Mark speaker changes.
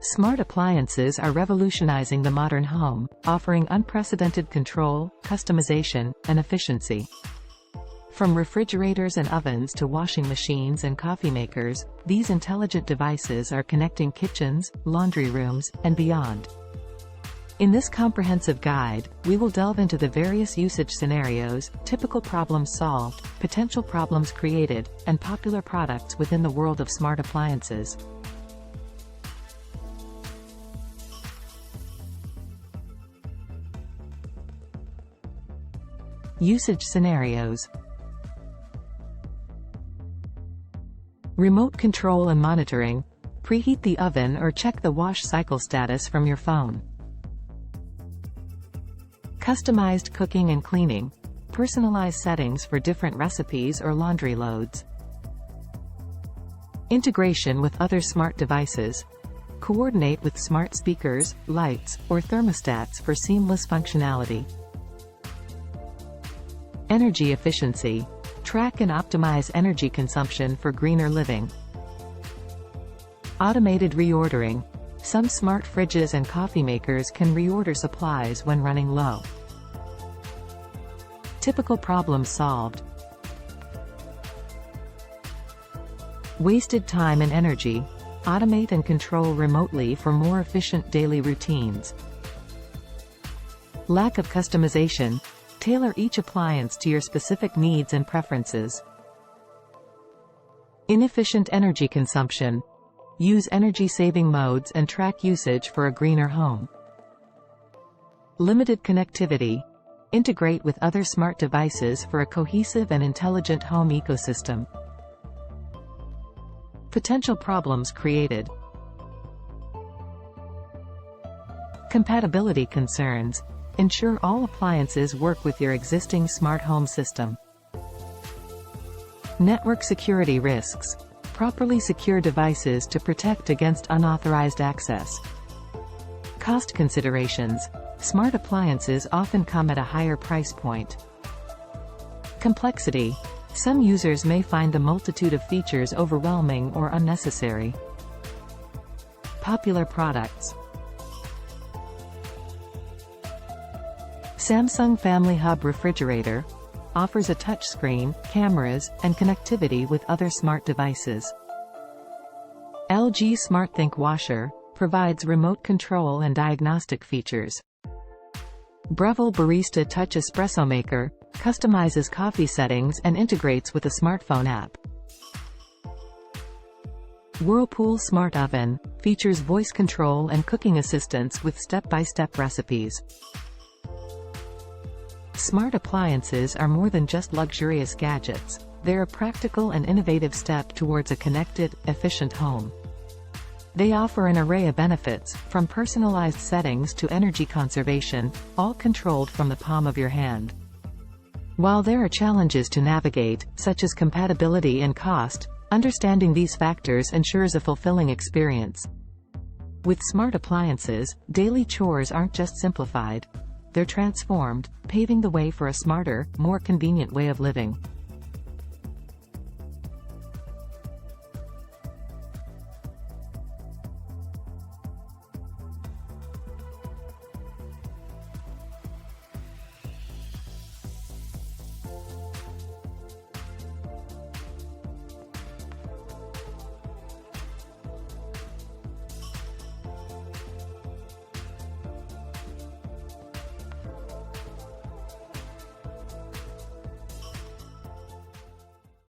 Speaker 1: Smart appliances are revolutionizing the modern home, offering unprecedented control, customization, and efficiency. From refrigerators and ovens to washing machines and coffee makers, these intelligent devices are connecting kitchens, laundry rooms, and beyond. In this comprehensive guide, we will delve into the various usage scenarios, typical problems solved, potential problems created, and popular products within the world of smart appliances. Usage scenarios. Remote control and monitoring. Preheat the oven or check the wash cycle status from your phone. Customized cooking and cleaning. Personalize settings for different recipes or laundry loads. Integration with other smart devices. Coordinate with smart speakers, lights, or thermostats for seamless functionality. Energy efficiency. Track and optimize energy consumption for greener living. Automated reordering. Some smart fridges and coffee makers can reorder supplies when running low. Typical problems solved. Wasted time and energy. Automate and control remotely for more efficient daily routines. Lack of customization. Tailor each appliance to your specific needs and preferences. Inefficient energy consumption. Use energy-saving modes and track usage for a greener home. Limited connectivity. Integrate with other smart devices for a cohesive and intelligent home ecosystem. Potential problems created. Compatibility concerns. Ensure all appliances work with your existing smart home system. Network security risks. Properly secure devices to protect against unauthorized access. Cost considerations. Smart appliances often come at a higher price point. Complexity. Some users may find the multitude of features overwhelming or unnecessary. Popular products. Samsung Family Hub Refrigerator offers a touchscreen, cameras, and connectivity with other smart devices. LG SmartThings Washer provides remote control and diagnostic features. Breville Barista Touch Espresso Maker customizes coffee settings and integrates with a smartphone app. Whirlpool Smart Oven features voice control and cooking assistance with step-by-step recipes. Smart appliances are more than just luxurious gadgets. They're a practical and innovative step towards a connected, efficient home. They offer an array of benefits, from personalized settings to energy conservation, all controlled from the palm of your hand. While there are challenges to navigate, such as compatibility and cost, understanding these factors ensures a fulfilling experience. With smart appliances, daily chores aren't just simplified. They're transformed, paving the way for a smarter, more convenient way of living.